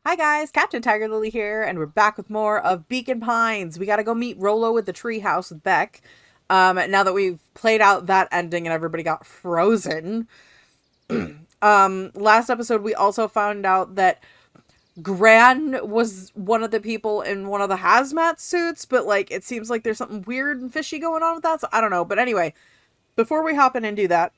Hi guys, Captain TigerLily here, and we're back with more of Beacon Pines. We gotta go meet Rolo at the treehouse with Beck. Now that we've played out that ending and everybody got frozen. Last episode we also found out that Gran was one of the people in one of the hazmat suits, but like it seems like there's something weird and fishy going on with that, so I don't know. But anyway, before we hop in and do that,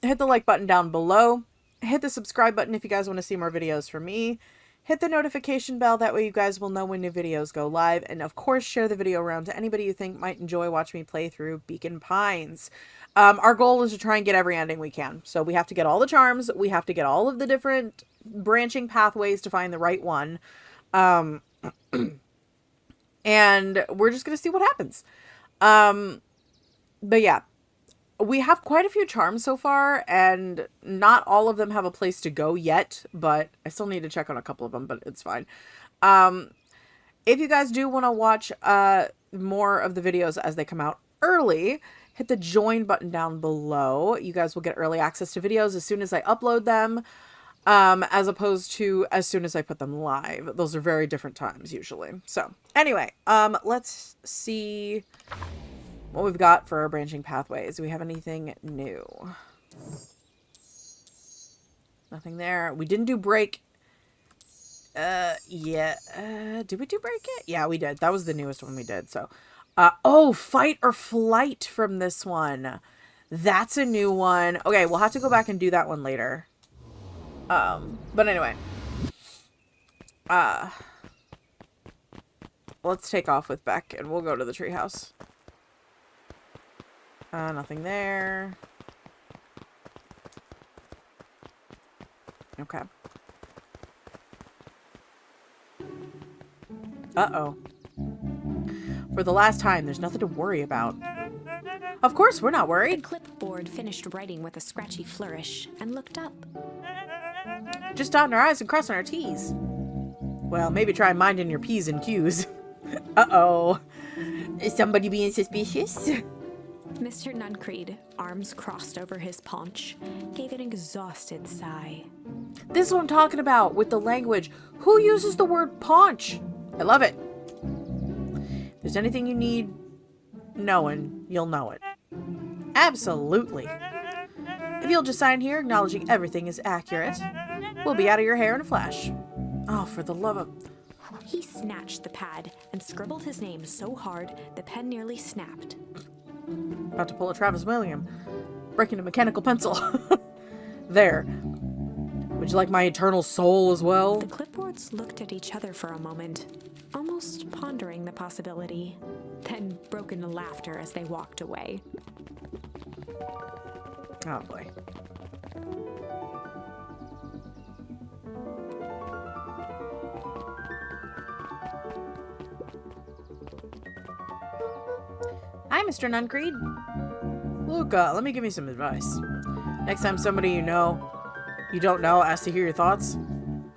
hit the like button down below. Hit the subscribe button if you guys want to see more videos from me. Hit the notification bell, that way you guys will know when new videos go live. And of course, share the video around to anybody you think might enjoy watching me play through Beacon Pines. Our goal is to try and get every ending we can. So we have to get all the charms. We have to get all of the different branching pathways to find the right one. And we're just going to see what happens. But yeah. We have quite a few charms so far, and not all of them have a place to go yet, but I still need to check on a couple of them, but it's fine. If you guys do want to watch more of the videos as they come out early, hit the join button down below. You guys will get early access to videos as soon as I upload them, as opposed to as soon as I put them live. Those are very different times usually. So anyway, let's see what we've got for our branching pathways. Do we have anything new? Nothing there. We didn't do break. Yeah. Did we do break it? Yeah, we did. That was the newest one we did. So, oh, fight or flight from this one. That's a new one. Okay, we'll have to go back and do that one later. But anyway. Let's take off with Beck and we'll go to the treehouse. Nothing there. Okay. Uh-oh. For the last time, there's nothing to worry about. Of course, we're not worried. The clipboard finished writing with a scratchy flourish and looked up. Just dotting our I's and crossing our T's. Well, maybe try minding your P's and Q's. Uh-oh. Is somebody being suspicious? Mr. Nuncreed, arms crossed over his paunch, gave an exhausted sigh. This is what I'm talking about with the language. Who uses the word paunch? I love it. If there's anything you need knowing, you'll know it. Absolutely. If you'll just sign here acknowledging everything is accurate, we'll be out of your hair in a flash. Oh, for the love of... He snatched the pad and scribbled his name so hard the pen nearly snapped. About to pull a Travis William. Breaking a mechanical pencil. There. Would you like my eternal soul as well? The clipboards looked at each other for a moment, almost pondering the possibility, then broke into laughter as they walked away. Oh boy. Hi, Mr. Nuncreed. Luka, let me give you some advice. Next time somebody you don't know, asks to hear your thoughts,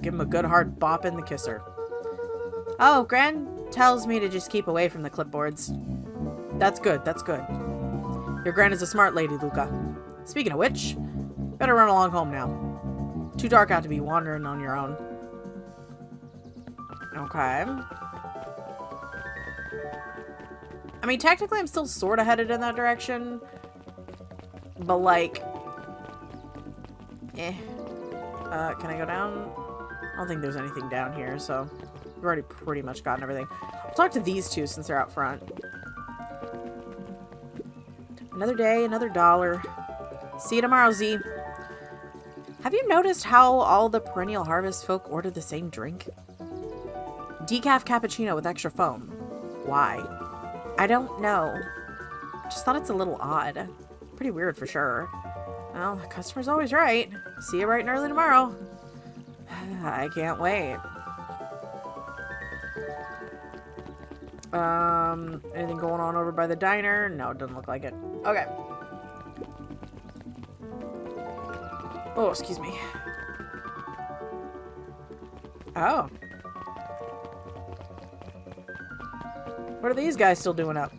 give him a good hard bop in the kisser. Oh, Gran tells me to just keep away from the clipboards. That's good, that's good. Your Gran is a smart lady, Luka. Speaking of which, better run along home now. Too dark out to be wandering on your own. Okay. I mean, technically I'm still sort of headed in that direction. But like... can I go down? I don't think there's anything down here, so... We've already pretty much gotten everything. I'll talk to these two since they're out front. Another day, another dollar. See you tomorrow, Z. Have you noticed how all the perennial harvest folk order the same drink? Decaf cappuccino with extra foam. Why? I don't know. Just thought it's a little odd. Pretty weird for sure. Well, the customer's always right. See you bright and early tomorrow. I can't wait. Anything going on over by the diner? No, it doesn't look like it. Okay. Oh, excuse me. Oh. What are these guys still doing up?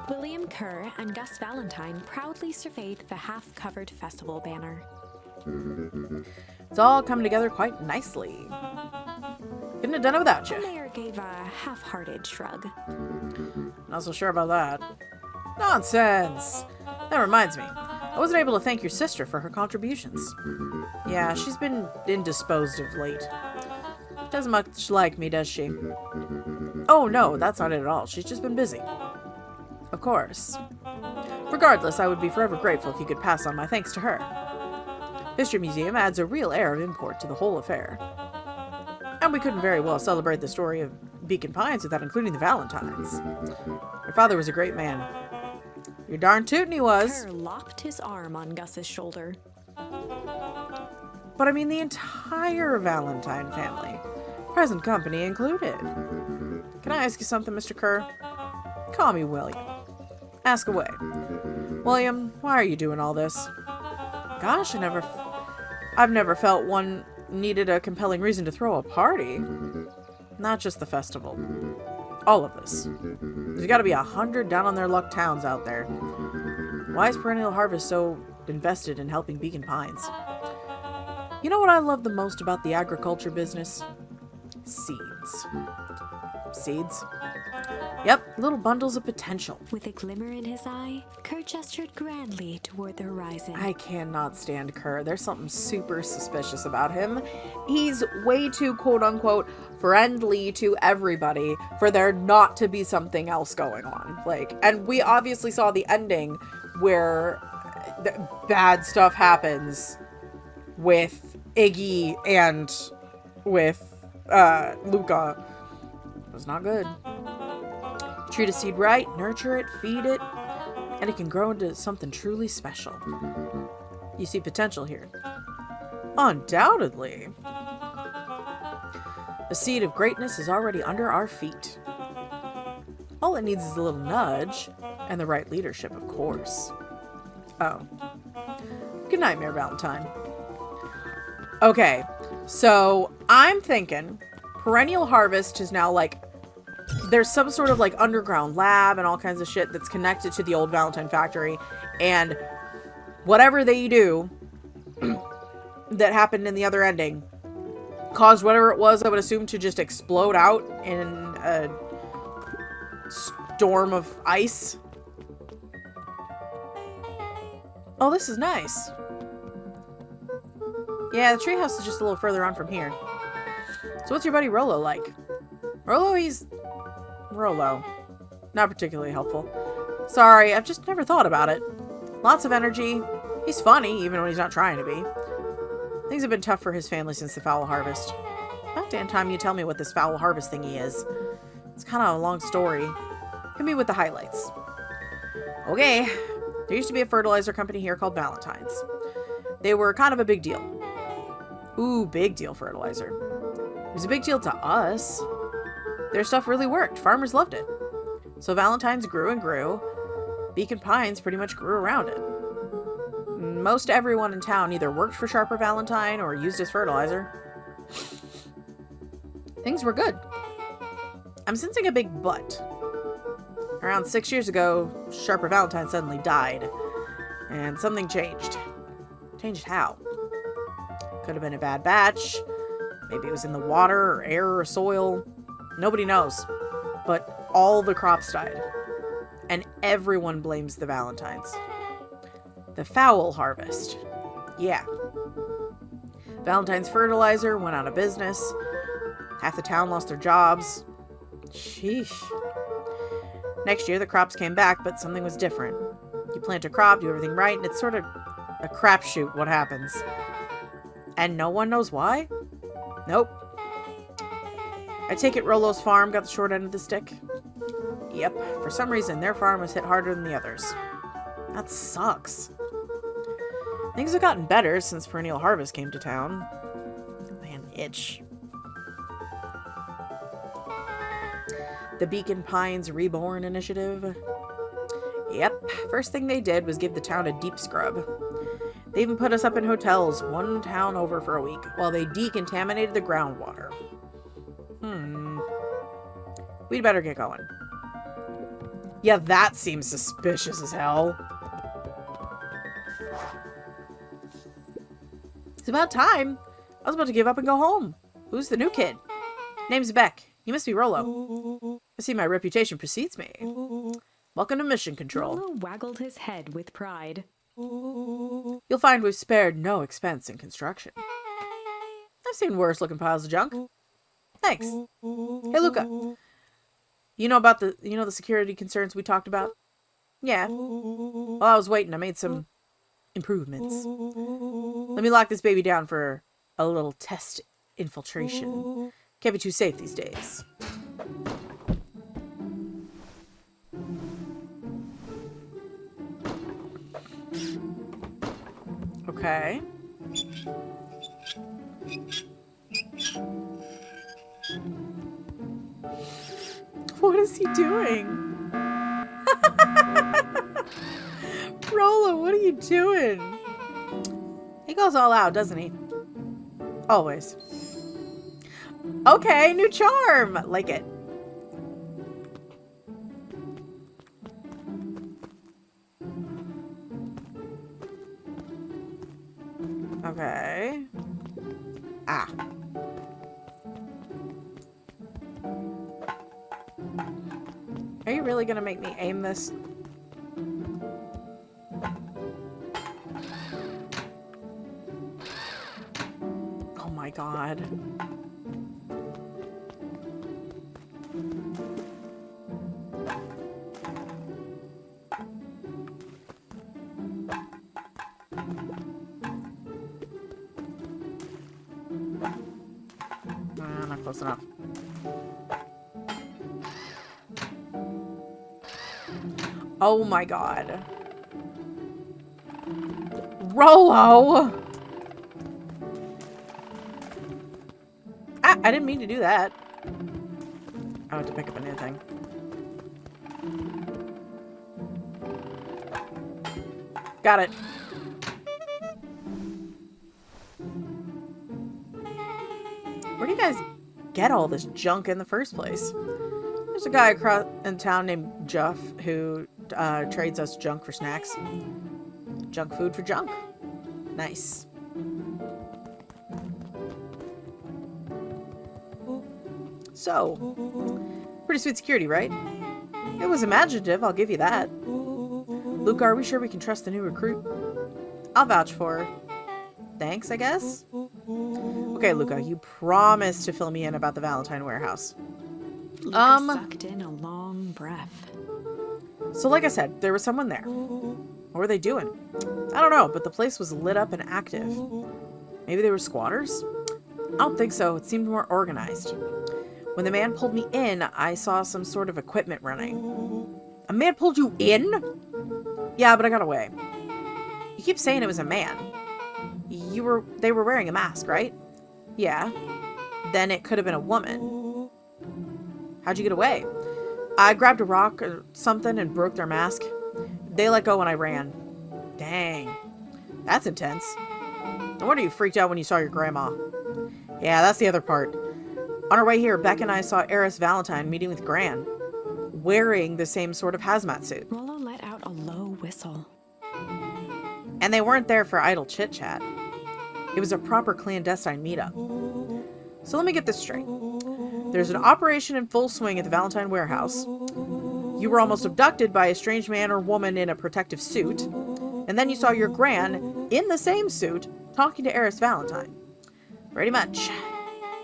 William Kerr and Gus Valentine proudly surveyed the half-covered festival banner. It's all coming together quite nicely. Couldn't have done it without The you. mayor gave a half-hearted shrug. Not so sure about that. Nonsense! That reminds me. I wasn't able to thank your sister for her contributions. Yeah, she's been indisposed of late. Doesn't much like me, does she? Oh, no, that's not it at all. She's just been busy. Of course. Regardless, I would be forever grateful if you could pass on my thanks to her. History Museum adds a real air of import to the whole affair. And we couldn't very well celebrate the story of Beacon Pines without including the Valentines. Your father was a great man. You're darn tootin' he was. Kerr locked his arm on Gus's shoulder. But I mean the entire Valentine family. Present company included. Can I ask you something, Mr. Kerr? Call me William. Ask away. William, why are you doing all this? Gosh, I've never felt one needed a compelling reason to throw a party. Not just the festival. All of this. There's got to be 100 down on their luck towns out there. Why is Perennial Harvest so invested in helping Beacon Pines? You know what I love the most about the agriculture business? Seeds. Seeds? Yep, little bundles of potential. With a glimmer in his eye, Kerr gestured grandly toward the horizon. I cannot stand Kerr. There's something super suspicious about him. He's way too, quote-unquote, friendly to everybody for there not to be something else going on. And we obviously saw the ending where bad stuff happens with Iggy and with Luka. It was not good. Treat a seed right, nurture it, feed it, and it can grow into something truly special. You see potential here. Undoubtedly. The seed of greatness is already under our feet. All it needs is a little nudge, and the right leadership, of course. Oh. Good night, Mayor Valentine. Okay, so I'm thinking Perennial Harvest is now there's some sort of underground lab and all kinds of shit that's connected to the old Valentine factory, and whatever they do that happened in the other ending caused whatever it was, I would assume, to just explode out in a storm of ice. Oh, this is nice. Yeah, the treehouse is just a little further on from here. So what's your buddy Rolo like? Rolo. Not particularly helpful. Sorry, I've just never thought about it. Lots of energy. He's funny, even when he's not trying to be. Things have been tough for his family since the foul harvest. About damn time you tell me what this foul harvest thingy is. It's kind of a long story. Hit me with the highlights. Okay. There used to be a fertilizer company here called Valentine's. They were kind of a big deal. Ooh, big deal fertilizer. It was a big deal to us. Their stuff really worked. Farmers loved it. So Valentine's grew and grew. Beacon Pines pretty much grew around it. Most everyone in town either worked for Sharper Valentine or used his fertilizer. Things were good. I'm sensing a big but. Around 6 years ago, Sharper Valentine suddenly died. And something changed. Changed how? Could have been a bad batch. Maybe it was in the water or air or soil. Nobody knows. But all the crops died. And everyone blames the Valentines. The foul harvest. Yeah. Valentine's fertilizer went out of business. Half the town lost their jobs. Sheesh. Next year, the crops came back, but something was different. You plant a crop, do everything right, and it's sort of a crapshoot what happens. And no one knows why? Nope. I take it Rolo's farm got the short end of the stick? Yep. For some reason, their farm was hit harder than the others. That sucks. Things have gotten better since Perennial Harvest came to town. Man, itch. The Beacon Pines Reborn Initiative. Yep, first thing they did was give the town a deep scrub. They even put us up in hotels one town over for a week while they decontaminated the groundwater. We'd better get going. Yeah, that seems suspicious as hell. It's about time. I was about to give up and go home. Who's the new kid? Name's Beck. You must be Rolo. I see my reputation precedes me. Welcome to Mission Control. Rolo waggled his head with pride. You'll find we've spared no expense in construction. I've seen worse looking piles of junk. Thanks. Hey, Luka. You know the security concerns we talked about? Yeah. While I was waiting, I made some improvements. Let me lock this baby down for a little test infiltration. Can't be too safe these days. Okay. What is he doing? Rolo, what are you doing? He goes all out, doesn't he? Always. Okay, new charm. Like it. Okay. Ah. Are you really gonna make me aim this? Oh my god. Not close enough. Oh my god. Rolo! Ah, I didn't mean to do that. I went to pick up a new thing. Got it. Where do you guys get all this junk in the first place? There's a guy across in town named Jeff who trades us junk for snacks. Junk food for junk. Nice. So, pretty sweet security, right? It was imaginative, I'll give you that. Luka, are we sure we can trust the new recruit? I'll vouch for her. Thanks, I guess? Okay, Luka, you promised to fill me in about the Valentine warehouse. Luka sucked in a long breath. So like I said, there was someone there. What were they doing? I don't know, but the place was lit up and active. Maybe they were squatters? I don't think so. It seemed more organized. When the man pulled me in, I saw some sort of equipment running. A man pulled you in? Yeah, but I got away. You keep saying it was a man. They were wearing a mask, right? Yeah. Then it could have been a woman. How'd you get away? I grabbed a rock or something and broke their mask. They let go when I ran. Dang. That's intense. No wonder you freaked out when you saw your grandma. Yeah, that's the other part. On our way here, Beck and I saw Eris Valentine meeting with Gran, wearing the same sort of hazmat suit. Rolo let out a low whistle. And they weren't there for idle chit-chat. It was a proper clandestine meetup. So let me get this straight. There's an operation in full swing at the Valentine warehouse. You were almost abducted by a strange man or woman in a protective suit. And then you saw your Gran, in the same suit, talking to Eris Valentine. Pretty much.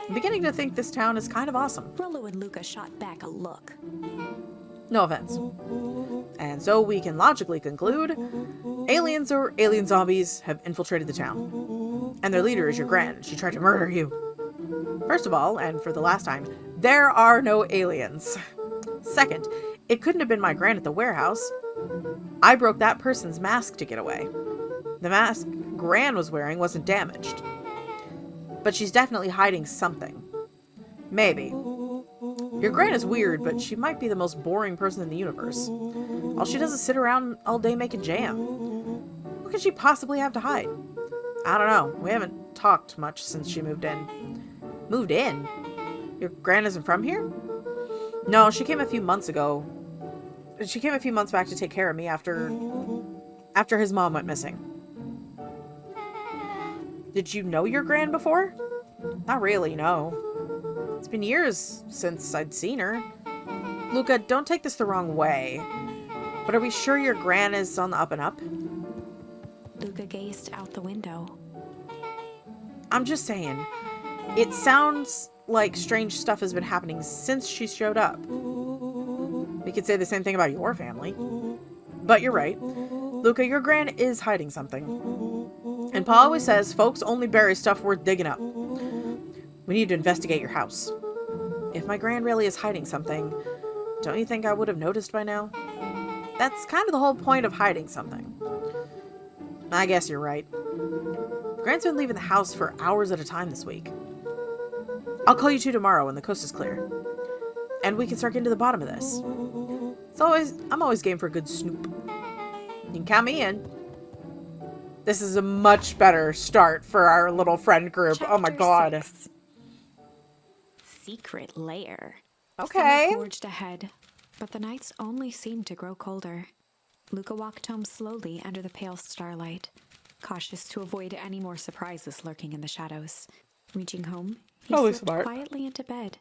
I'm beginning to think this town is kind of awesome. Rolo and Luka shot back a look. No offense. And so we can logically conclude, aliens or alien zombies have infiltrated the town. And their leader is your Gran. She tried to murder you. First of all, and for the last time, there are no aliens. Second, it couldn't have been my Gran at the warehouse. I broke that person's mask to get away. The mask Gran was wearing wasn't damaged. But she's definitely hiding something. Maybe. Your Gran is weird, but she might be the most boring person in the universe. All she does is sit around all day making jam. What could she possibly have to hide? I don't know. We haven't talked much since she moved in. Moved in? Your Gran isn't from here? No, she came a few months ago. She came a few months back to take care of me after his mom went missing. Did you know your Gran before? Not really, no. It's been years since I'd seen her. Luka, don't take this the wrong way, but are we sure your gran is on the up and up? Luka gazed out the window. I'm just saying, it sounds like strange stuff has been happening since she showed up. We could say the same thing about your family. But you're right. Luka, your gran is hiding something. And Pa always says folks only bury stuff worth digging up. We need to investigate your house. If my gran really is hiding something, don't you think I would have noticed by now? That's kind of the whole point of hiding something. I guess you're right. Gran's been leaving the house for hours at a time this week. I'll call you two tomorrow when the coast is clear. And we can start getting to the bottom of this. I'm always game for a good snoop. You can count me in. This is a much better start for our little friend group. Chapter Oh my god. 6. Secret lair. Okay. Summer forged ahead, but the nights only seemed to grow colder. Luka walked home slowly under the pale starlight, cautious to avoid any more surprises lurking in the shadows. Reaching home, he Always slipped smart. quietly into bed,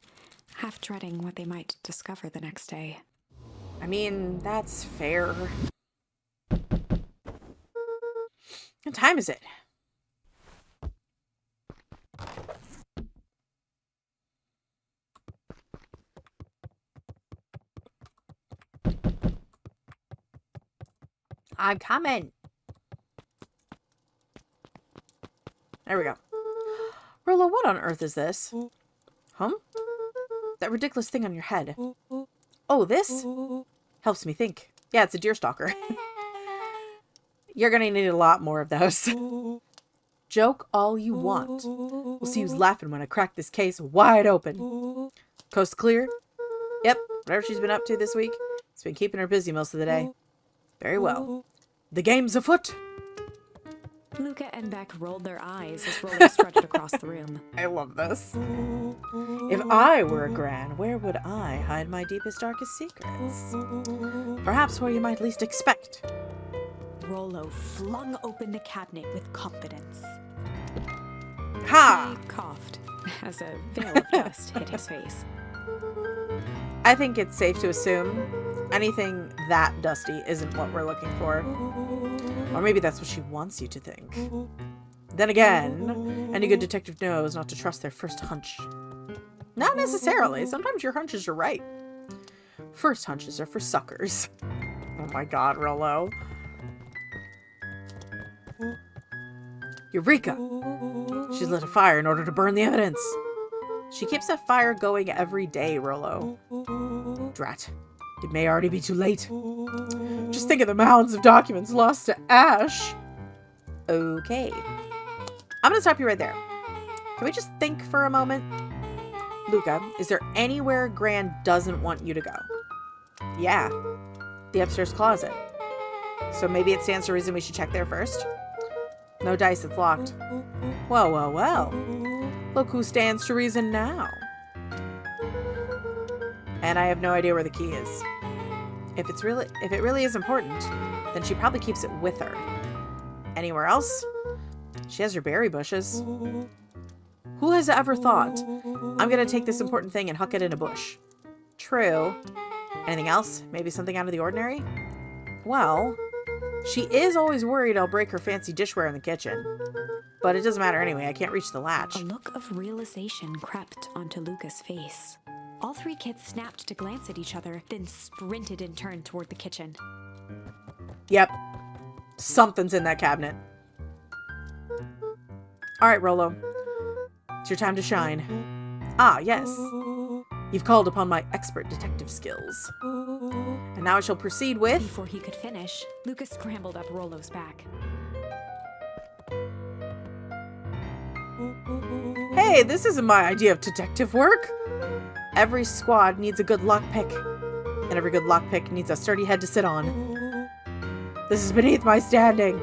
half dreading what they might discover the next day. I mean, that's fair. What time is it? I'm coming. There we go. Rolo, what on earth is this? That ridiculous thing on your head. Oh, this? Helps me think. Yeah, it's a deer stalker. You're gonna need a lot more of those. Joke all you want. We'll see who's laughing when I crack this case wide open. Coast clear? Yep, whatever she's been up to this week, it's been keeping her busy most of the day. Very well. The game's afoot. Luka and Beck rolled their eyes as Rolo strutted across the room. I love this. If I were a gran, where would I hide my deepest, darkest secrets? Perhaps where you might least expect. Rolo flung open the cabinet with confidence. Ha! He coughed as a veil of dust hit his face. I think it's safe to assume anything that dusty isn't what we're looking for. Or maybe that's what she wants you to think. Then again, any good detective knows not to trust their first hunch. Not necessarily. Sometimes your hunches are right. First hunches are for suckers. Oh my god, Rolo. Eureka! She's lit a fire in order to burn the evidence. She keeps that fire going every day, Rolo. Drat. It may already be too late. Just think of the mounds of documents lost to ash. Okay. I'm gonna stop you right there. Can we just think for a moment? Luka, is there anywhere Gran doesn't want you to go? Yeah. The upstairs closet. So maybe it stands to reason we should check there first? No dice, it's locked. Well, well, well. Look who stands to reason now. And I have no idea where the key is. If it really is important, then she probably keeps it with her. Anywhere else? She has her berry bushes. Who has ever thought, I'm gonna take this important thing and huck it in a bush? True. Anything else? Maybe something out of the ordinary? Well, she is always worried I'll break her fancy dishware in the kitchen. But it doesn't matter anyway, I can't reach the latch. A look of realization crept onto Luka's face. All three kids snapped to glance at each other, then sprinted and turned toward the kitchen. Yep. Something's in that cabinet. Alright, Rolo. It's your time to shine. Ah, yes. You've called upon my expert detective skills. And now I shall proceed with... Before he could finish, Luka scrambled up Rolo's back. Hey, this isn't my idea of detective work. Every squad needs a good lockpick, and every good lockpick needs a sturdy head to sit on. This is beneath my standing.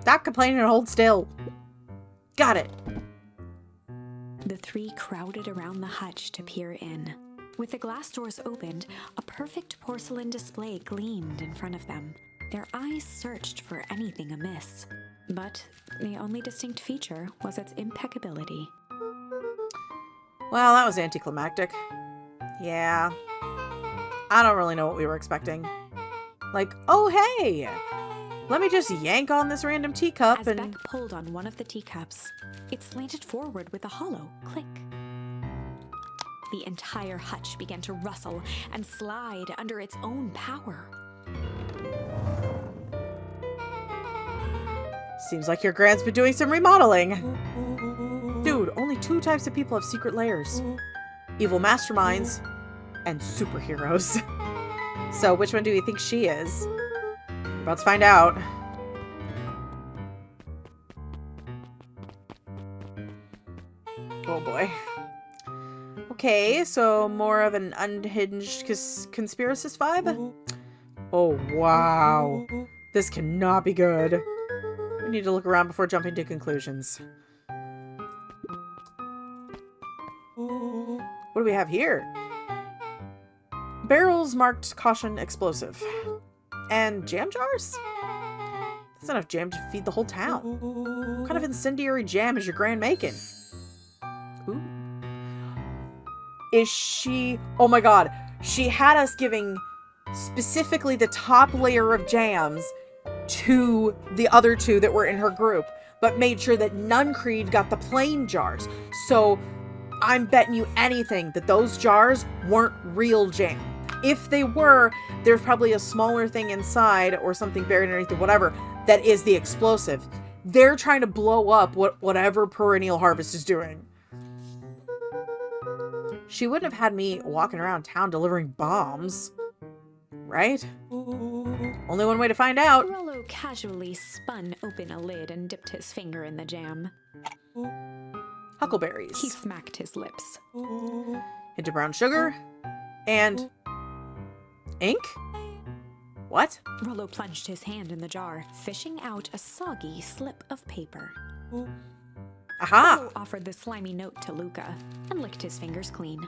Stop complaining and hold still. Got it. The three crowded around the hutch to peer in. With the glass doors opened, a perfect porcelain display gleamed in front of them. Their eyes searched for anything amiss. But the only distinct feature was its impeccability. Well, that was anticlimactic. Yeah. I don't really know what we were expecting. Like, oh hey! Let me just yank on this random teacup As and... Beck pulled on one of the teacups, it slanted forward with a hollow click. The entire hutch began to rustle and slide under its own power. Seems like your Grand's been doing some remodeling. Dude, only 2 types of people have secret lairs. Evil masterminds and superheroes. So which one do you think she is? We're about to find out. Oh boy. Okay, so more of an unhinged conspiracist vibe? Oh wow. This cannot be good. We need to look around before jumping to conclusions. What do we have here? Barrels marked caution explosive. And jam jars? That's enough jam to feed the whole town. What kind of incendiary jam is your Grand making? Ooh. Is she... Oh my god. She had us giving specifically the top layer of jams to the other 2 that were in her group, but made sure that Nuncreed got the plain jars. So I'm betting you anything that those jars weren't real jam. If they were, there's probably a smaller thing inside or something buried underneath or whatever that is the explosive. They're trying to blow up whatever Perennial Harvest is doing. She wouldn't have had me walking around town delivering bombs. Right? Only one way to find out. Rolo casually spun open a lid and dipped his finger in the jam. Huckleberries. He smacked his lips. Hint of brown sugar. And... ink? What? Rolo plunged his hand in the jar, fishing out a soggy slip of paper. Aha! Rolo offered the slimy note to Luka and licked his fingers clean.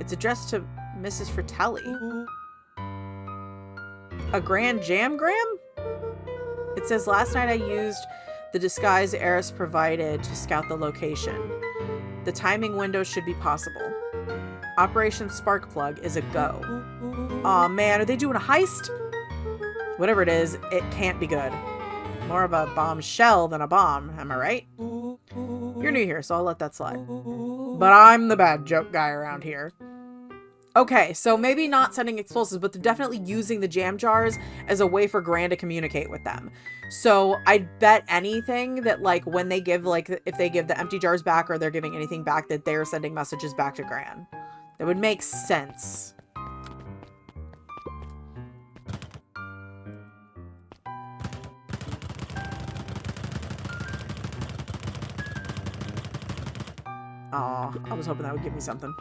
It's addressed to Mrs. Fratelli. A grand jamgram? It says, last night I used the disguise Eris provided to scout the location. The timing window should be possible. Operation Sparkplug is a go. Aw man, are they doing a heist? Whatever it is, it can't be good. More of a bombshell than a bomb, am I right? You're new here, so I'll let that slide. But I'm the bad joke guy around here. Okay, so maybe not sending explosives, but they're definitely using the jam jars as a way for Gran to communicate with them. So I'd bet anything that, like, when they give, like, if they give the empty jars back or they're giving anything back, that they're sending messages back to Gran. That would make sense. Aw, I was hoping that would give me something.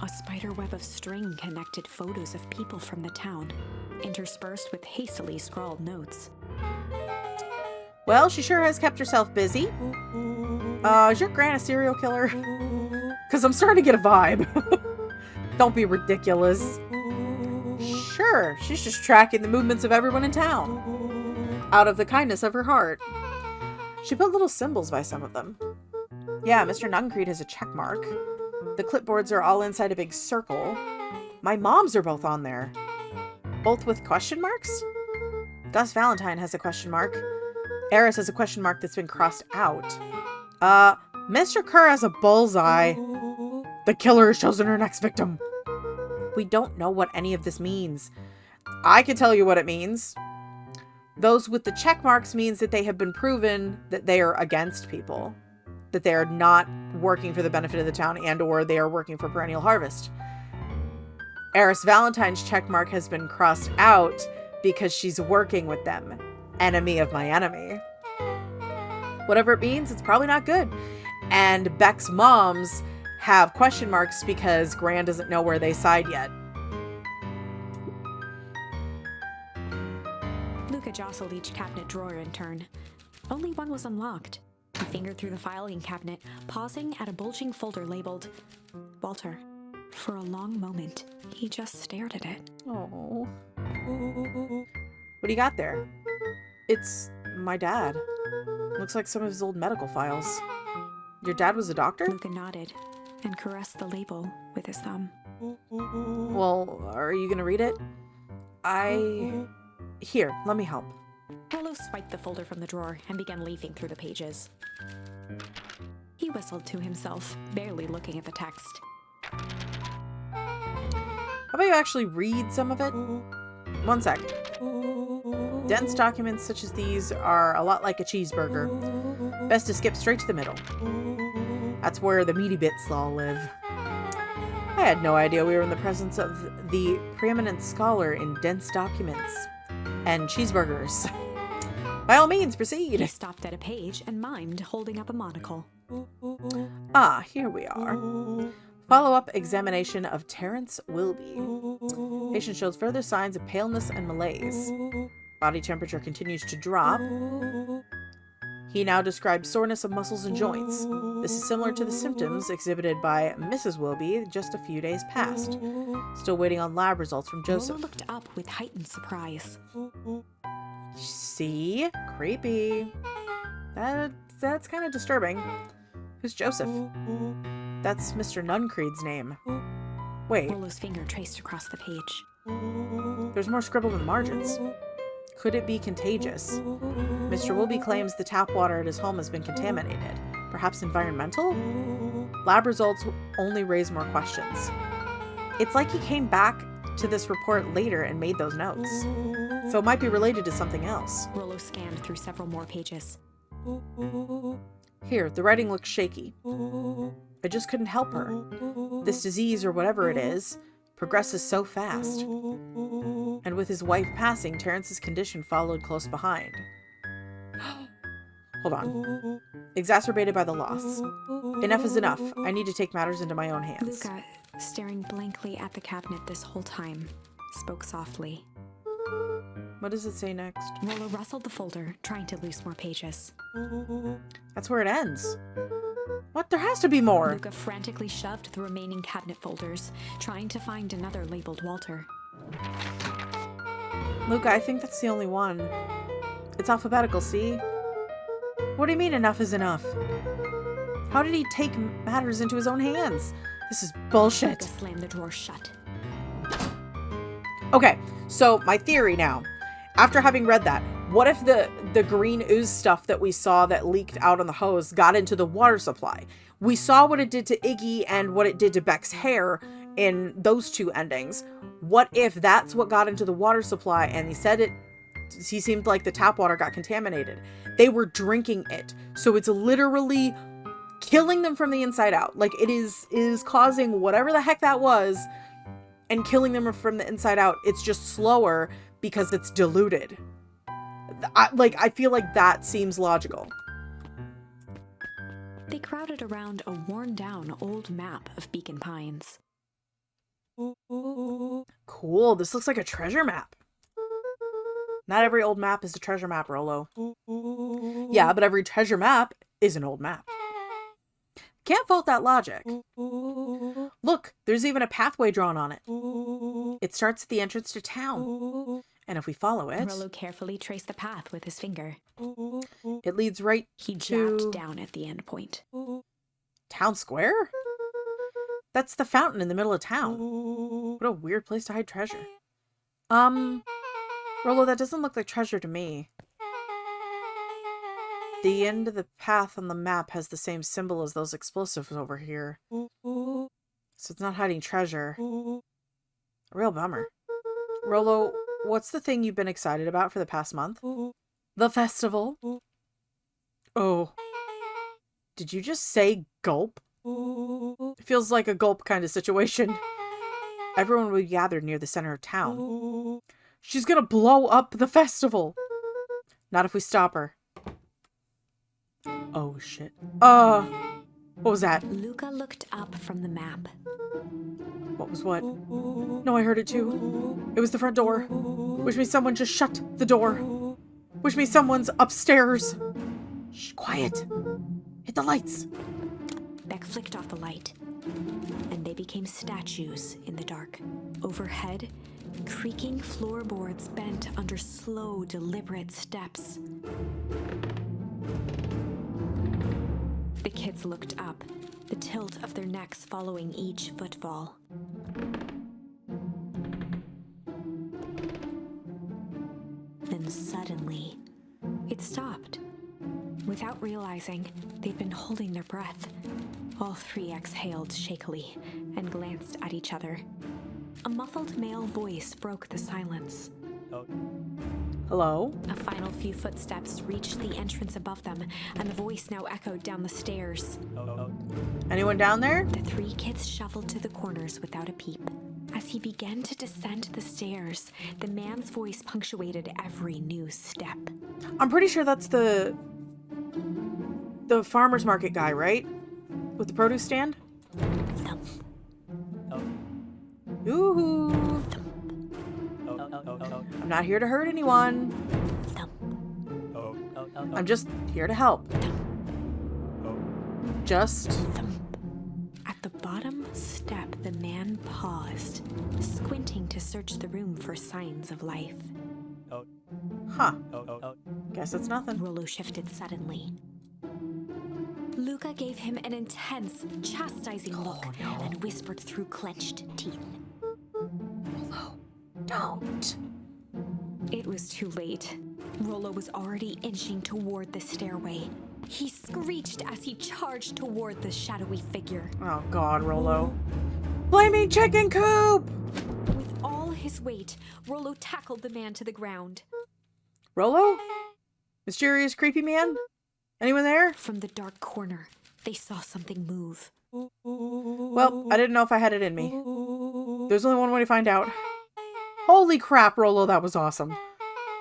A spider web of string connected photos of people from the town, interspersed with hastily scrawled notes. Well, she sure has kept herself busy. Is your Gran a serial killer? Because I'm starting to get a vibe. Don't be ridiculous. Sure, she's just tracking the movements of everyone in town. Out of the kindness of her heart. She put little symbols by some of them. Yeah, Mr. Nuncreed has a check mark. The clipboards are all inside a big circle. My mom's are both on there. Both with question marks? Gus Valentine has a question mark. Eris has a question mark that's been crossed out. Mr. Kerr has a bullseye. The killer has chosen her next victim. We don't know what any of this means. I can tell you what it means. Those with the check marks means that they have been proven that they are against people. That they are not working for the benefit of the town and or they are working for Perennial Harvest. Eris Valentine's checkmark has been crossed out because she's working with them. Enemy of my enemy. Whatever it means, it's probably not good. And Beck's moms have question marks because Gran doesn't know where they side yet. Luka jostled each cabinet drawer in turn. Only one was unlocked. He fingered through the filing cabinet, pausing at a bulging folder labeled Walter. For a long moment, he just stared at it. Oh. What do you got there? It's my dad. Looks like some of his old medical files. Your dad was a doctor? Luka nodded and caressed the label with his thumb. Well, are you gonna read it? Here, let me help. Rolo swiped the folder from the drawer and began leafing through the pages. He whistled to himself, barely looking at the text. How about you actually read some of it? One sec. Dense documents such as these are a lot like a cheeseburger. Best to skip straight to the middle. That's where the meaty bits all live. I had no idea we were in the presence of the preeminent scholar in dense documents and cheeseburgers. By all means, proceed. He stopped at a page and mimed, holding up a monocle. Ah, here we are. Follow-up examination of Terrence Wilby. Patient shows further signs of paleness and malaise. Body temperature continues to drop. He now describes soreness of muscles and joints. This is similar to the symptoms exhibited by Mrs. Wilby just a few days past. Still waiting on lab results from Joseph. Rolo looked up with heightened surprise. See? Creepy. That's kind of disturbing. Who's Joseph? That's Mr. Nuncreed's name. Wait. Rolo's finger traced across the page. There's more scribbled in the margins. Could it be contagious? Mr. Wilby claims the tap water at his home has been contaminated. Perhaps environmental? Lab results only raise more questions. It's like he came back to this report later and made those notes. So it might be related to something else. Rolo scanned through several more pages. Here, the writing looks shaky. I just couldn't help her. This disease, or whatever it is, progresses so fast. And with his wife passing, Terrence's condition followed close behind. Hold on. Exacerbated by the loss. Enough is enough. I need to take matters into my own hands. Luka, staring blankly at the cabinet this whole time, spoke softly. What does it say next? Rolo rustled the folder, trying to loose more pages. That's where it ends. What? There has to be more. Luka frantically shoved the remaining cabinet folders, trying to find another labeled Walter. Luka, I think that's the only one. It's alphabetical, see? What do you mean enough is enough? How did he take matters into his own hands? This is bullshit. Luka slammed the drawer shut. Okay, so my theory now. After having read that, what if the green ooze stuff that we saw that leaked out on the hose got into the water supply? We saw what it did to Iggy and what it did to Beck's hair in those two endings. What if that's what got into the water supply and he seemed like the tap water got contaminated? They were drinking it. So it's literally killing them from the inside out. Like it is causing whatever the heck that was and killing them from the inside out. It's just slower because it's diluted. I feel like that seems logical. They crowded around a worn-down old map of Beacon Pines. Cool. This looks like a treasure map. Not every old map is a treasure map, Rolo. Yeah, but every treasure map is an old map. Can't fault that logic. Look, there's even a pathway drawn on it. It starts at the entrance to town. And if we follow it... Rolo carefully traced the path with his finger. It leads right He to... jabbed down at the end point. Town Square? That's the fountain in the middle of town. What a weird place to hide treasure. Rolo, that doesn't look like treasure to me. The end of the path on the map has the same symbol as those explosives over here. So it's not hiding treasure. A real bummer. Rolo, what's the thing you've been excited about for the past month? The festival. Oh. Did you just say gulp? It feels like a gulp kind of situation. Everyone will be gathered near the center of town. She's gonna blow up the festival. Not if we stop her. Oh, shit. What was that? Luka looked up from the map. What was what? No, I heard it too. It was the front door. Which means someone just shut the door. Which means someone's upstairs. Shh, quiet. Hit the lights. Beck flicked off the light, and they became statues in the dark. Overhead, creaking floorboards bent under slow, deliberate steps. The kids looked up, the tilt of their necks following each footfall. Then suddenly, it stopped. Without realizing, they'd been holding their breath. All three exhaled shakily and glanced at each other. A muffled male voice broke the silence. Hello? A final few footsteps reached the entrance above them, and the voice now echoed down the stairs. Anyone down there? The three kids shuffled to the corners without a peep. As he began to descend the stairs, the man's voice punctuated every new step. I'm pretty sure that's the farmer's market guy, right? With the produce stand? Thump, Ooh. I'm not here to hurt anyone. thump, I'm just here to help. Just... thump. At the bottom step, the man paused, squinting to search the room for signs of life. Huh. Guess it's nothing. Rolo shifted suddenly. Luka gave him an intense, chastising look and whispered through clenched teeth. Rolo, don't. It was too late. Rolo was already inching toward the stairway. He screeched as he charged toward the shadowy figure. Oh God, Rolo. Flaming chicken coop! With all his weight, Rolo tackled the man to the ground. Rolo? Mysterious creepy man? Anyone there? From the dark corner, they saw something move. Well, I didn't know if I had it in me. There's only one way to find out. Holy crap, Rolo, that was awesome.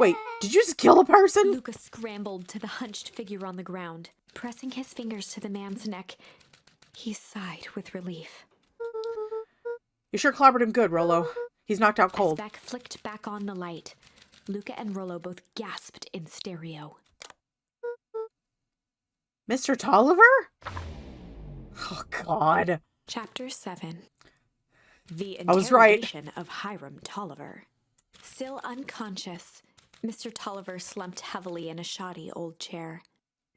Wait, did you just kill a person? Luka scrambled to the hunched figure on the ground. Pressing his fingers to the man's neck, he sighed with relief. You sure clobbered him good, Rolo. He's knocked out As cold. Beck flicked back on the light, Luka and Rolo both gasped in stereo. Mr. Tolliver? Oh, God. Chapter 7. The I was right. Interrogation of Hiram Tolliver. Still unconscious, Mr. Tolliver slumped heavily in a shoddy old chair.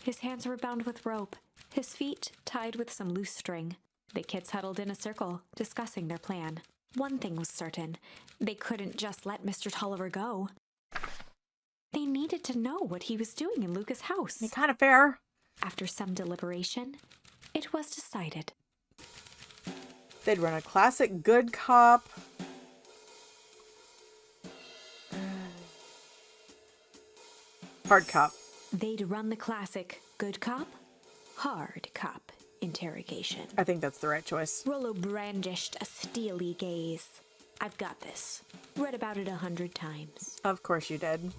His hands were bound with rope, his feet tied with some loose string. The kids huddled in a circle, discussing their plan. One thing was certain. They couldn't just let Mr. Tolliver go. They needed to know what he was doing in Luka's house. Kind of fair. After some deliberation, it was decided. They'd run a classic good cop. Hard cop. They'd run the classic good cop, hard cop interrogation. I think that's the right choice. Rolo brandished a steely gaze. I've got this. Read about it 100 times. Of course you did.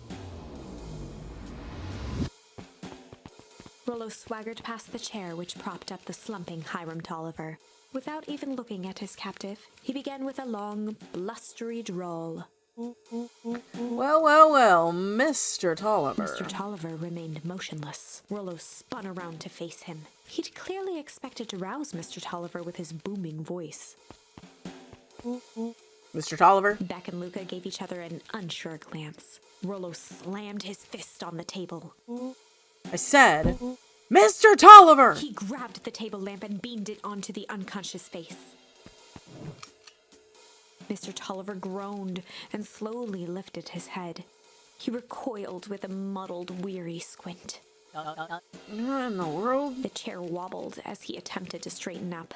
Rolo swaggered past the chair which propped up the slumping Hiram Tolliver. Without even looking at his captive, he began with a long, blustery drawl. Well, Mr. Tolliver. Mr. Tolliver remained motionless. Rolo spun around to face him. He'd clearly expected to rouse Mr. Tolliver with his booming voice. Mr. Tolliver? Beck and Luka gave each other an unsure glance. Rolo slammed his fist on the table. I said, Mr. Tolliver! He grabbed the table lamp and beamed it onto the unconscious face. Mr. Tolliver groaned and slowly lifted his head. He recoiled with a muddled, weary squint. What in the world? The chair wobbled as he attempted to straighten up.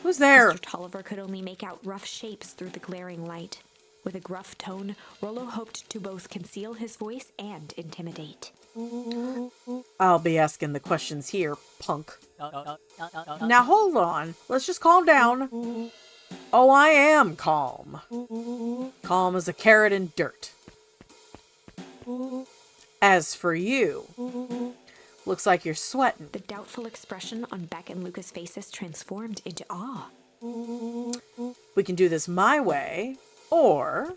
Who's there? Mr. Tolliver could only make out rough shapes through the glaring light. With a gruff tone, Rolo hoped to both conceal his voice and intimidate. I'll be asking the questions here, punk. Now hold on. Let's just calm down. Oh, I am calm. Calm as a carrot in dirt. As for you, looks like you're sweating. The doubtful expression on Beck and Luka's faces transformed into awe. We can do this my way, or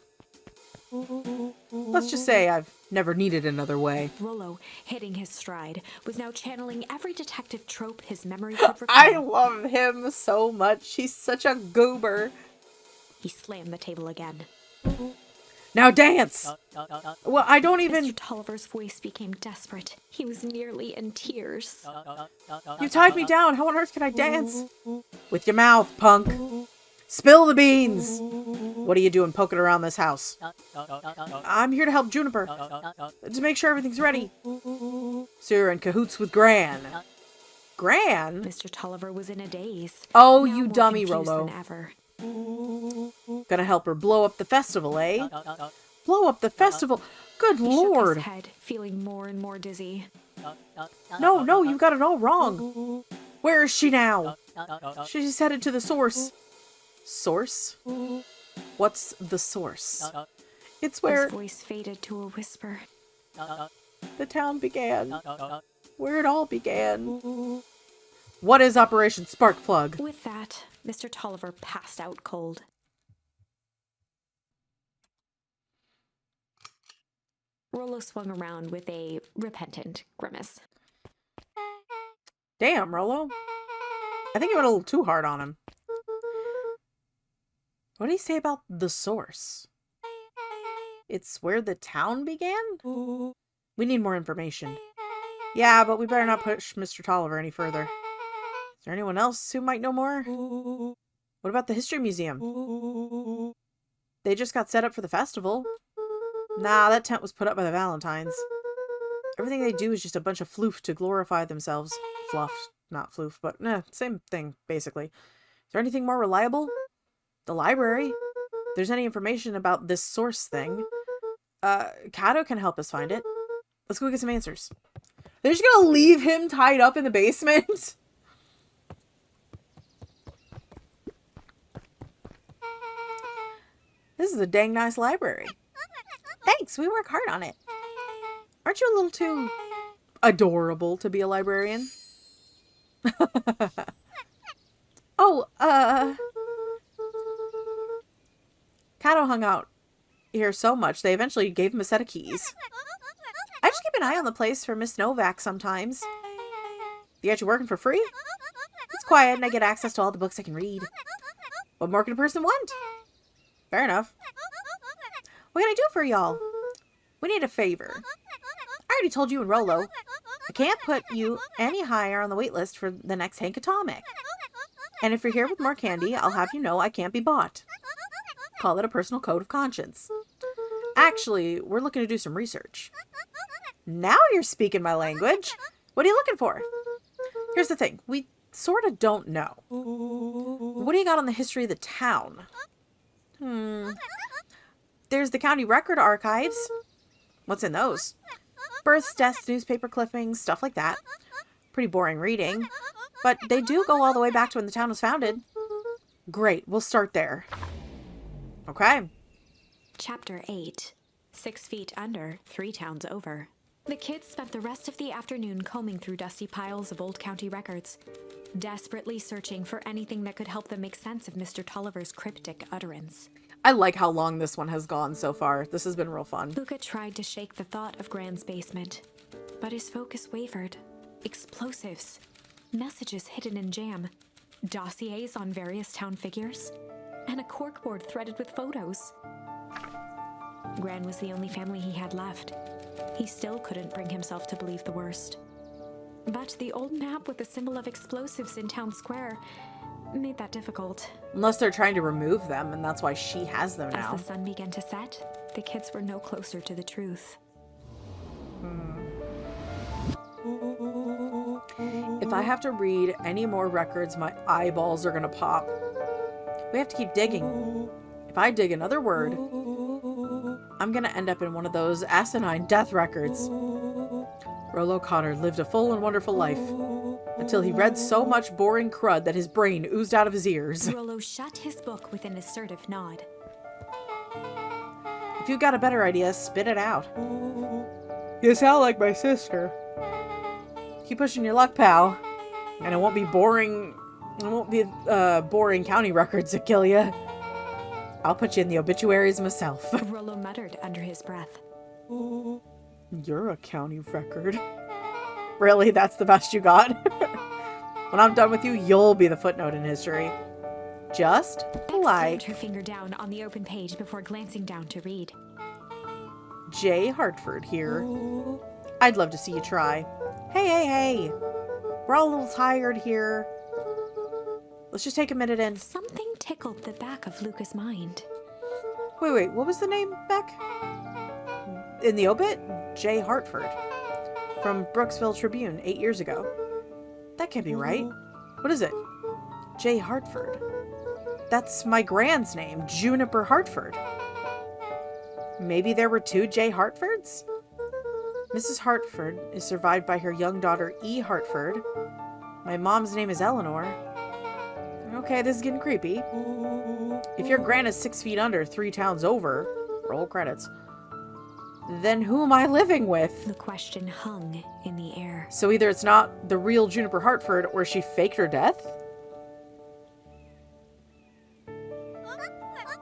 let's just say I've never needed another way. Rolo, hitting his stride, was now channeling every detective trope his memory could recall. I love him so much. He's such a goober. He slammed the table again. Now dance! Well, I don't even... Mr. Tolliver's voice became desperate. He was nearly in tears. You tied me down. How on earth can I dance? With your mouth, punk. Spill the beans. What are you doing poking around this house? I'm here to help Juniper. To make sure everything's ready. So you're in cahoots with Gran. Gran? Mr. Tolliver was in a daze. Oh, now you more dummy, confused Rolo. than ever. Gonna help her blow up the festival, eh? Blow up the festival? Good He lord. shook his head, feeling more and more dizzy. No, you've got it all wrong. Where is she now? She's headed to the source. Source? What's the source? It's where His voice faded to a whisper. the town began. Where it all began. What is Operation Sparkplug? With that, Mr. Tolliver passed out cold. Rolo swung around with a repentant grimace. Damn, Rolo. I think you went a little too hard on him. What did he say about the source? It's where the town began? We need more information. Yeah, but we better not push Mr. Tolliver any further. Is there anyone else who might know more? What about the History Museum? They just got set up for the festival. Nah, that tent was put up by the Valentines. Everything they do is just a bunch of floof to glorify themselves. Fluff, not floof, but same thing, basically. Is there anything more reliable? The library. If there's any information about this source thing, Kato can help us find it. Let's go get some answers. They're just gonna leave him tied up in the basement? This is a dang nice library. Thanks, we work hard on it. Aren't you a little too adorable to be a librarian? Oh, Kato hung out here so much, they eventually gave him a set of keys. I just keep an eye on the place for Miss Novak sometimes. You got you working for free? It's quiet and I get access to all the books I can read. What more can a person want? Fair enough. What can I do for y'all? We need a favor. I already told you and Rolo. I can't put you any higher on the wait list for the next Hank Atomic. And if you're here with more candy, I'll have you know I can't be bought. Call it a personal code of conscience. Actually, we're looking to do some research. Now you're speaking my language. What are you looking for? Here's the thing. We sort of don't know. What do you got on the history of the town? There's the county record archives. What's in those? Births, deaths, newspaper clippings, stuff like that. Pretty boring reading. But they do go all the way back to when the town was founded. Great, we'll start there. Okay. Chapter 8. 6 feet under, 3 towns over. The kids spent the rest of the afternoon combing through dusty piles of old county records, desperately searching for anything that could help them make sense of Mr. Tolliver's cryptic utterance. I like how long this one has gone so far. This has been real fun. Luka tried to shake the thought of Gran's basement, but his focus wavered. Explosives, messages hidden in jam, dossiers on various town figures, and a corkboard threaded with photos. Gran was the only family he had left. He still couldn't bring himself to believe the worst. But the old map with the symbol of explosives in town square made that difficult. Unless they're trying to remove them, and that's why she has them now. As the sun began to set, the kids were no closer to the truth. If I have to read any more records, my eyeballs are gonna pop. We have to keep digging. If I dig another word, I'm gonna end up in one of those asinine death records. Rolo Connor lived a full and wonderful life until he read so much boring crud that his brain oozed out of his ears. Rolo shut his book with an assertive nod. If you've got a better idea, spit it out. You sound like my sister. Keep pushing your luck, pal. And it won't be boring. It won't be boring county records that kill you. I'll put you in the obituaries myself. Rolo muttered under his breath. You're a county record. Really? That's the best you got? When I'm done with you, you'll be the footnote in history. Just Beck like... slammed her finger down on the open page before glancing down to read. J. Hartford here. I'd love to see you try. Hey. We're all a little tired here. Let's just take a minute and... Something tickled the back of Luka's mind. Wait, what was the name, Beck? In the obit? J. Hartford. From Brooksville Tribune 8 years ago. That can't be right. What is it? J. Hartford. That's my grand's name, Juniper Hartford. Maybe there were 2 J. Hartfords? Mrs. Hartford is survived by her young daughter, E. Hartford. My mom's name is Eleanor. Okay, this is getting creepy. If your gran is 6 feet under 3 towns over, roll credits, then who am I living with? The question hung in the air. So either it's not the real Juniper Hartford or she faked her death?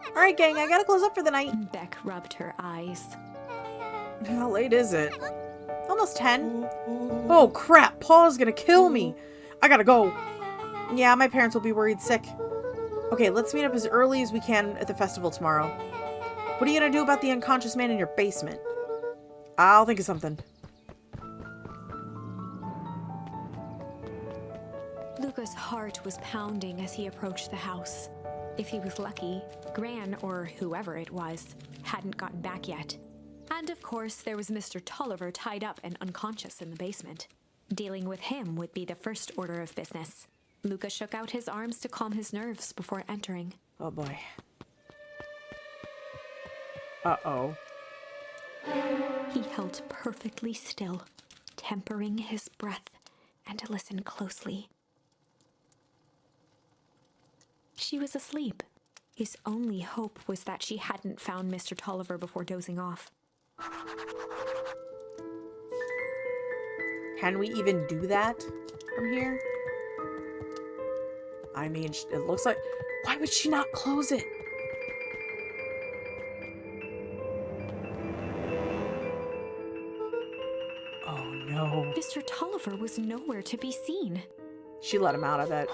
Alright, gang, I gotta close up for the night. Beck rubbed her eyes. How late is it? Almost 10. Oh crap, Paul's gonna kill me. I gotta go. Yeah, my parents will be worried sick. Okay, let's meet up as early as we can at the festival tomorrow. What are you gonna do about the unconscious man in your basement? I'll think of something. Luka's heart was pounding as he approached the house. If he was lucky, Gran, or whoever it was, hadn't gotten back yet. And of course, there was Mr. Tolliver tied up and unconscious in the basement. Dealing with him would be the first order of business. Luka shook out his arms to calm his nerves before entering. Oh boy. Uh-oh. He held perfectly still, tempering his breath, and listened closely. She was asleep. His only hope was that she hadn't found Mr. Tolliver before dozing off. Can we even do that from here? I mean, it looks like... Why would she not close it? Oh no. Mr. Tolliver was nowhere to be seen. She let him out, I bet.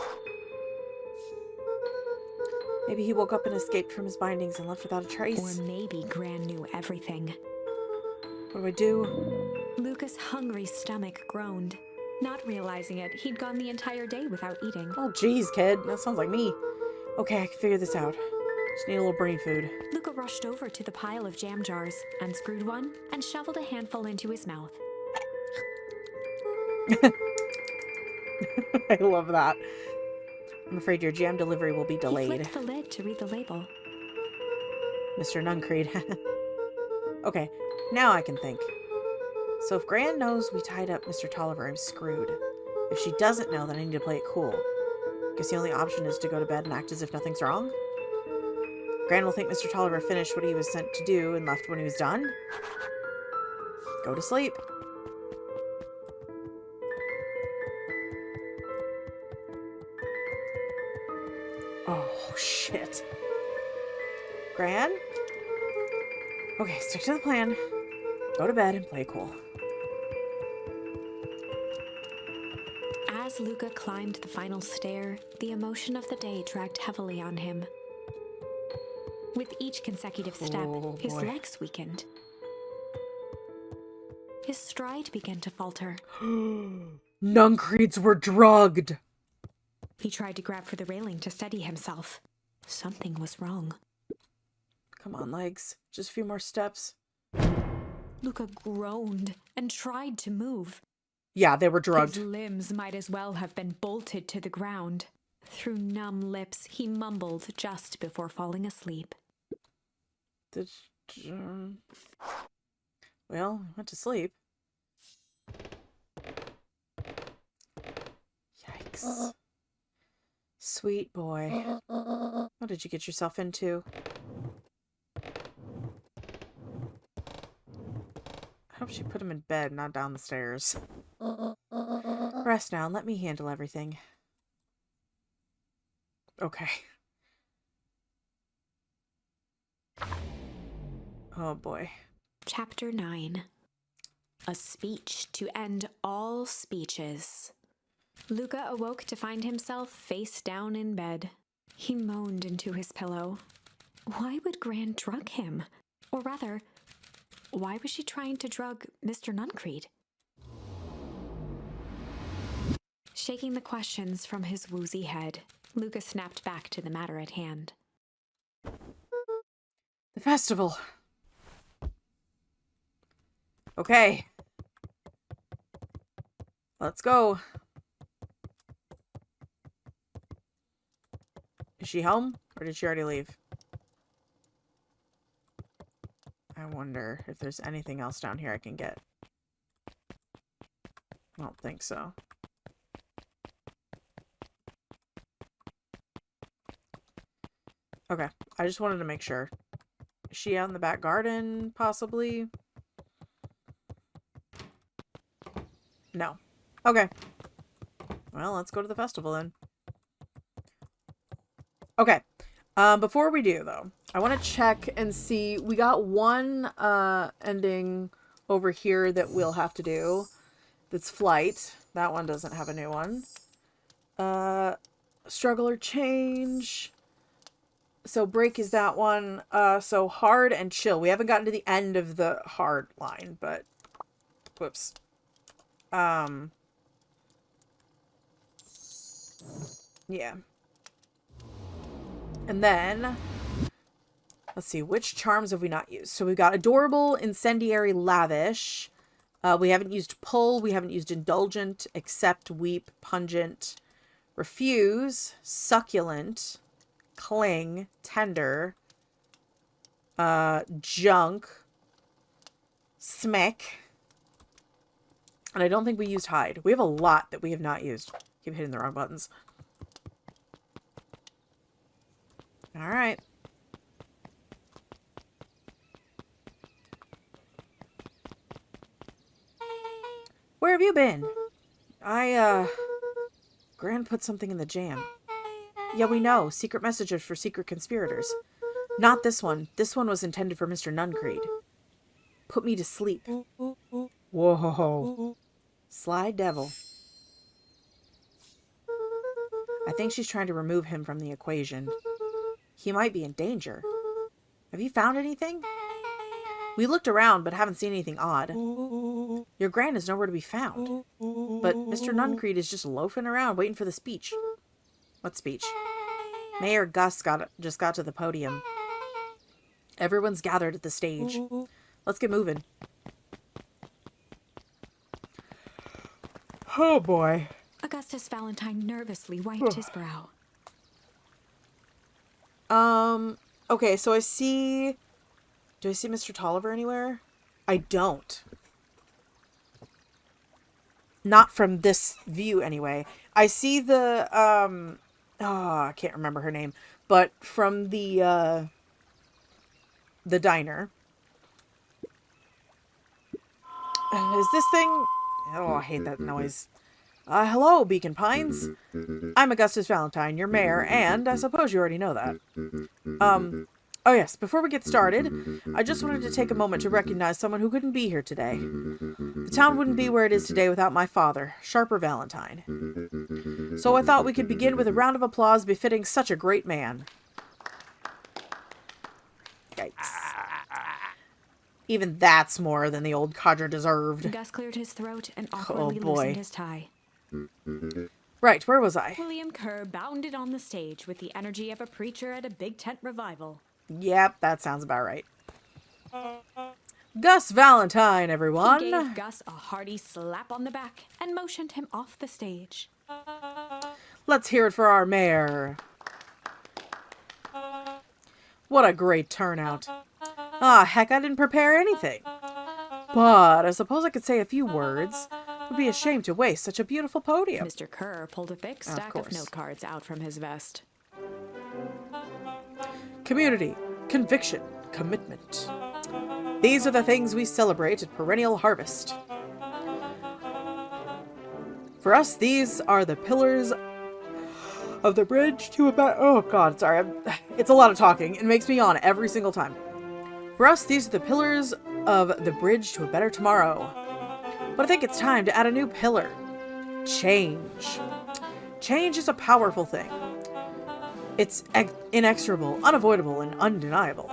Maybe he woke up and escaped from his bindings and left without a trace. Or maybe Gran knew everything. What do I do? Luka's hungry stomach groaned. Not realizing it, he'd gone the entire day without eating. Oh, geez, kid. That sounds like me. Okay, I can figure this out. Just need a little brain food. Luka rushed over to the pile of jam jars, unscrewed one, and shoveled a handful into his mouth. I love that. I'm afraid your jam delivery will be delayed. He flipped the lid to read the label. Mr. Nuncreed. Okay, now I can think. So if Gran knows we tied up Mr. Tolliver, I'm screwed. If she doesn't know, then I need to play it cool. Guess the only option is to go to bed and act as if nothing's wrong. Gran will think Mr. Tolliver finished what he was sent to do and left when he was done. Go to sleep. Oh, shit. Gran? Okay, stick to the plan. Go to bed and play cool. As Luka climbed the final stair, the emotion of the day dragged heavily on him. With each consecutive step, his legs weakened. His stride began to falter. Nuncreeds were drugged! He tried to grab for the railing to steady himself. Something was wrong. Come on, legs. Just a few more steps. Luka groaned and tried to move. Yeah, they were drugged. His limbs might as well have been bolted to the ground. Through numb lips, he mumbled just before falling asleep. Well, I went to sleep. Yikes. Sweet boy. What did you get yourself into? I hope she put him in bed, not down the stairs. Rest now and let me handle everything. Okay. Oh boy. Chapter 9. A speech to end all speeches. Luka awoke to find himself face down in bed. He moaned into his pillow. Why would Gran drug him? Or rather, Why was she trying to drug Mr. Nuncreed? Shaking the questions from his woozy head, Luka snapped back to the matter at hand. The festival. Okay. Let's go. Is she home? Or did she already leave? I wonder if there's anything else down here I can get. I don't think so. Okay. I just wanted to make sure. Is she out in the back garden, possibly? No. Okay. Well, let's go to the festival then. Okay. Before we do, though, I want to check and see. We got one ending over here that we'll have to do. That's flight. That one doesn't have a new one. Struggle or change. So break is that one. So hard and chill. We haven't gotten to the end of the hard line, but whoops. Yeah. And then let's see, which charms have we not used? So we've got adorable, incendiary, lavish. We haven't used pull, we haven't used indulgent, accept, weep, pungent, refuse, succulent, cling, tender, junk, smack, and I don't think we used hide. We have a lot that we have not used. Keep hitting the wrong buttons. All right. Where have you been? Gran put something in the jam. Yeah, we know. Secret messages for secret conspirators. Not this one. This one was intended for Mr. Nuncreed. Put me to sleep. Whoa. Sly devil. I think she's trying to remove him from the equation. He might be in danger. Have you found anything? We looked around, but haven't seen anything odd. Your Gran is nowhere to be found. But Mr. Nuncreed is just loafing around, waiting for the speech. What speech? Mayor Gus just got to the podium. Everyone's gathered at the stage. Let's get moving. Oh boy. Augustus Valentine nervously wiped his brow. Okay, so I see... Do I see Mr. Tolliver anywhere? I don't. Not from this view, anyway. I see the, oh, I can't remember her name. But from the diner. Is this thing... Oh, I hate that noise. Hello, Beacon Pines. I'm Augustus Valentine, your mayor, and I suppose you already know that. Oh yes, before we get started, I just wanted to take a moment to recognize someone who couldn't be here today. The town wouldn't be where it is today without my father, Sharper Valentine. So I thought we could begin with a round of applause befitting such a great man. Yikes. Even that's more than the old codger deserved. Gus cleared his throat and awkwardly loosened his tie. Right, where was I? William Kerr bounded on the stage with the energy of a preacher at a big tent revival. Yep, that sounds about right. Gus Valentine, everyone. He gave Gus a hearty slap on the back and motioned him off the stage. Let's hear it for our mayor. What a great turnout. Ah, heck, I didn't prepare anything. But I suppose I could say a few words. It would be a shame to waste such a beautiful podium. Mr. Kerr pulled a thick stack of note cards out from his vest. Community, conviction, commitment. These are the things we celebrate at Perennial Harvest. For us, these are the pillars of the bridge to a better... Oh, God, sorry. It's a lot of talking. It makes me yawn every single time. For us, these are the pillars of the bridge to a better tomorrow. But I think it's time to add a new pillar. Change. Change is a powerful thing. It's inexorable, unavoidable, and undeniable.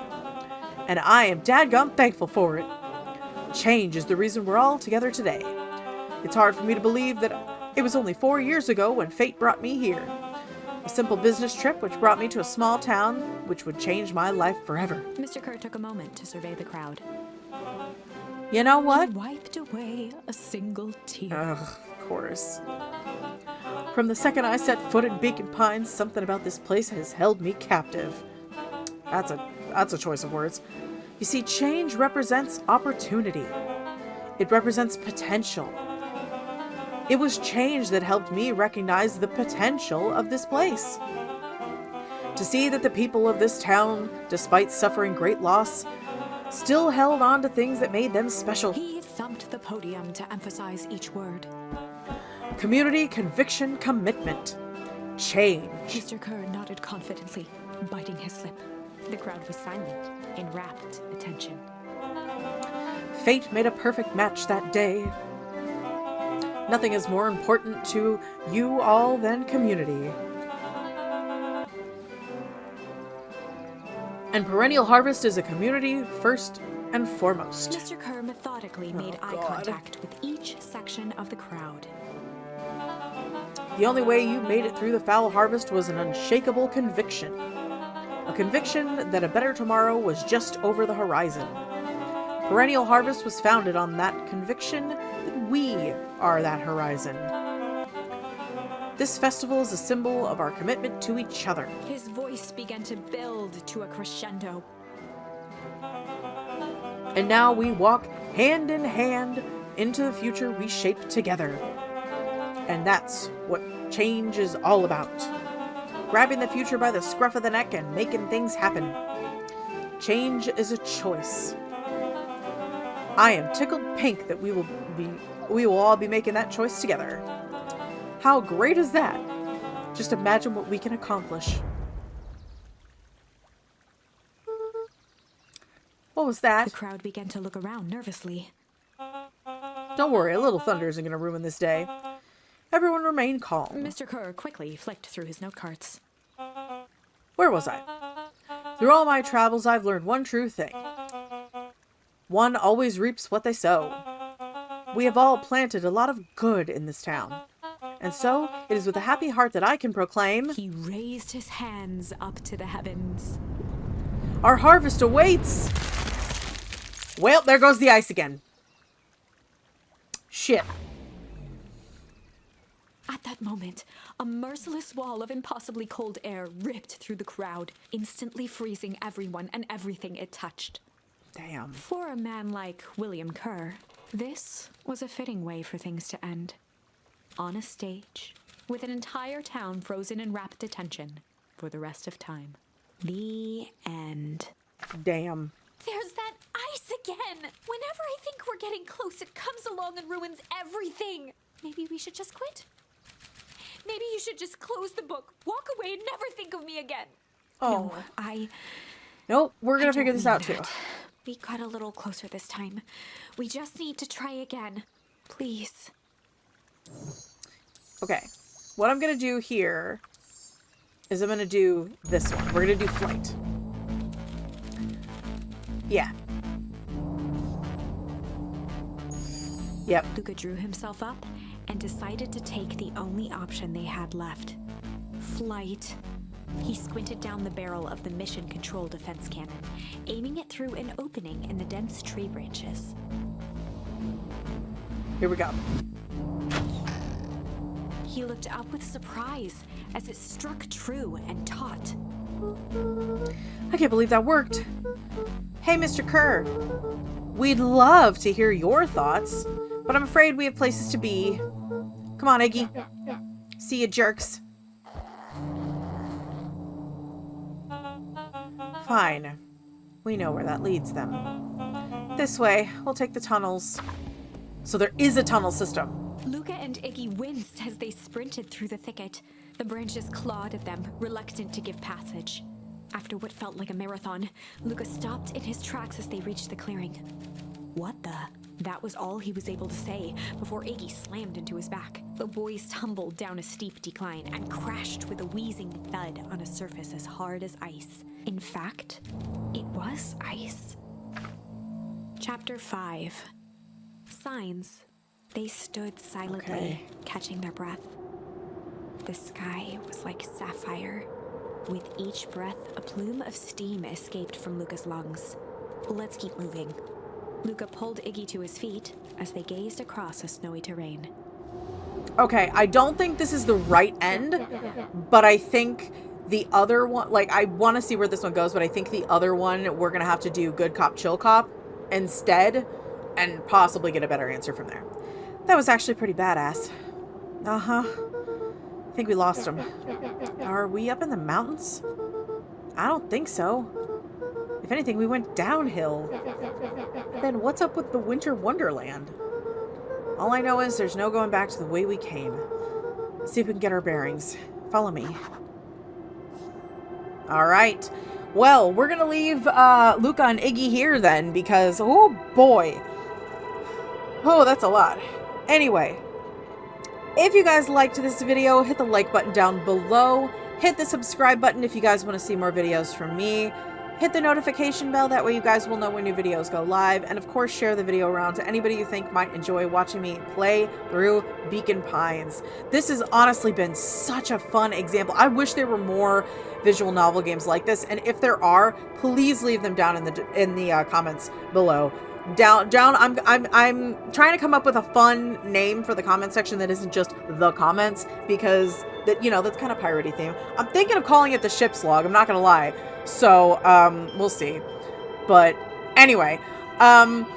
And I am dadgum thankful for it. Change is the reason we're all together today. It's hard for me to believe that it was only 4 years ago when fate brought me here. A simple business trip which brought me to a small town which would change my life forever. Mr. Kerr took a moment to survey the crowd. You know what? He wiped away a single tear. Ugh, of course. From the second I set foot in Beacon Pines, something about this place has held me captive. That's a choice of words. You see, change represents opportunity. It represents potential. It was change that helped me recognize the potential of this place. To see that the people of this town, despite suffering great loss, still held on to things that made them special. He thumped the podium to emphasize each word. Community, conviction, commitment. Change. Mr. Kerr nodded confidently, biting his lip. The crowd was silent, in rapt attention. Fate made a perfect match that day. Nothing is more important to you all than community. And Perennial Harvest is a community first and foremost. Mr. Kerr methodically made eye contact with each section of the crowd. The only way you made it through the foul harvest was an unshakable conviction. A conviction that a better tomorrow was just over the horizon. Perennial Harvest was founded on that conviction that we are that horizon. This festival is a symbol of our commitment to each other. His voice began to build to a crescendo. And now we walk hand in hand into the future we shape together. And that's what change is all about. Grabbing the future by the scruff of the neck and making things happen. Change is a choice. I am tickled pink that we will all be making that choice together. How great is that? Just imagine what we can accomplish. What was that? The crowd began to look around nervously. Don't worry, a little thunder isn't going to ruin this day. Everyone remain calm. Mr. Kerr quickly flicked through his note cards. Where was I? Through all my travels, I've learned one true thing. One always reaps what they sow. We have all planted a lot of good in this town. And so, it is with a happy heart that I can proclaim, He raised his hands up to the heavens. our harvest awaits! Well, there goes the ice again. Shit. At that moment, a merciless wall of impossibly cold air ripped through the crowd, instantly freezing everyone and everything it touched. Damn. For a man like William Kerr, this was a fitting way for things to end. On a stage, with an entire town frozen in rapt attention for the rest of time. The end. Damn. There's that ice again! Whenever I think we're getting close, it comes along and ruins everything! Maybe we should just quit? Maybe you should just close the book, walk away, and never think of me again. Oh. No, Nope, we're gonna I figure don't this out mean too. that. We got a little closer this time. We just need to try again. Please. Okay. What I'm gonna do here is I'm gonna do this one. We're gonna do flight. Yeah. Yep. Luka drew himself up and decided to take the only option they had left. Flight. He squinted down the barrel of the mission control defense cannon, aiming it through an opening in the dense tree branches. Here we go. He looked up with surprise as it struck true and taut. I can't believe that worked. Hey, Mr. Kerr. We'd love to hear your thoughts, but I'm afraid we have places to be. Come on, Iggy. See you, jerks. Fine. We know where that leads them. This way. We'll take the tunnels. So there is a tunnel system. Luka and Iggy winced as they sprinted through the thicket. The branches clawed at them, reluctant to give passage. After what felt like a marathon, Luka stopped in his tracks as they reached the clearing. What the? That was all he was able to say before Iggy slammed into his back. The boys tumbled down a steep decline and crashed with a wheezing thud on a surface as hard as ice. In fact, it was ice. Chapter 5. Signs. They stood silently, Okay. catching their breath. The sky was like sapphire. With each breath, a plume of steam escaped from Luka's lungs. Let's keep moving. Luka pulled Iggy to his feet as they gazed across a snowy terrain. Okay, I don't think this is the right end, but I think the other one, like, I want to see where this one goes, but I think the other one, we're going to have to do good cop, chill cop instead, and possibly get a better answer from there. That was actually pretty badass. Uh-huh. I think we lost him. Are we up in the mountains? I don't think so. If anything, we went downhill. Then what's up with the Winter Wonderland? All I know is there's no going back to the way we came. Let's see if we can get our bearings. Follow me. All right. Well, we're going to leave Luka and Iggy here then because, oh boy. Oh, that's a lot. Anyway, if you guys liked this video, hit the like button down below. Hit the subscribe button if you guys want to see more videos from me. Hit the notification bell, that way you guys will know when new videos go live. And of course, share the video around to anybody you think might enjoy watching me play through Beacon Pines. This has honestly been such a fun example. I wish there were more visual novel games like this. And if there are, please leave them down in the comments below. I'm trying to come up with a fun name for the comment section that isn't just the comments, because that, you know, that's kind of piratey theme. I'm thinking of calling it the ship's log, I'm not gonna lie. So we'll see. But anyway, I'm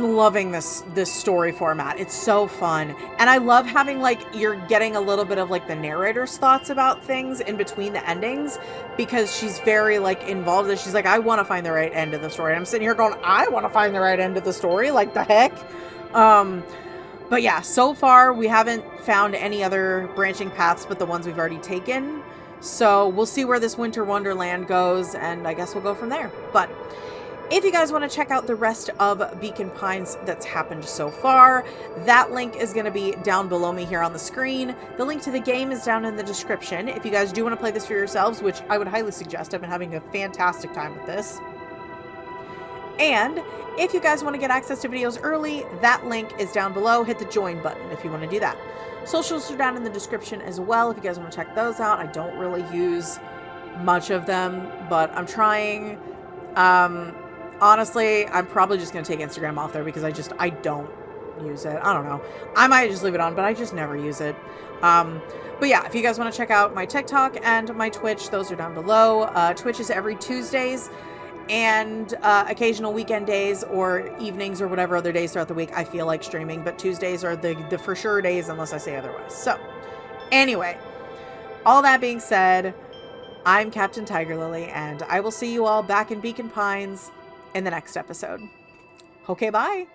loving this story format. It's so fun. And I love having, like, you're getting a little bit of, like, the narrator's thoughts about things in between the endings, because she's very, like, involved. She's like, I want to find the right end of the story. And I'm sitting here going, I want to find the right end of the story. Like, the heck? But yeah, so far we haven't found any other branching paths but the ones we've already taken. So we'll see where this Winter Wonderland goes, and I guess we'll go from there. But if you guys want to check out the rest of Beacon Pines that's happened so far, that link is going to be down below me here on the screen. The link to the game is down in the description. If you guys do want to play this for yourselves, which I would highly suggest, I've been having a fantastic time with this. And if you guys want to get access to videos early, that link is down below. Hit the join button if you want to do that. Socials are down in the description as well if you guys want to check those out. I don't really use much of them, but I'm trying. Honestly, I'm probably just going to take Instagram off there because I don't use it. I don't know. I might just leave it on, but I just never use it. But yeah, if you guys want to check out my TikTok and my Twitch, those are down below. Twitch is every Tuesdays, and occasional weekend days or evenings or whatever other days throughout the week I feel like streaming, but Tuesdays are the for sure days unless I say otherwise. So anyway, all that being said, I'm Captain TigerLily, and I will see you all back in Beacon Pines in the next episode. Okay, bye.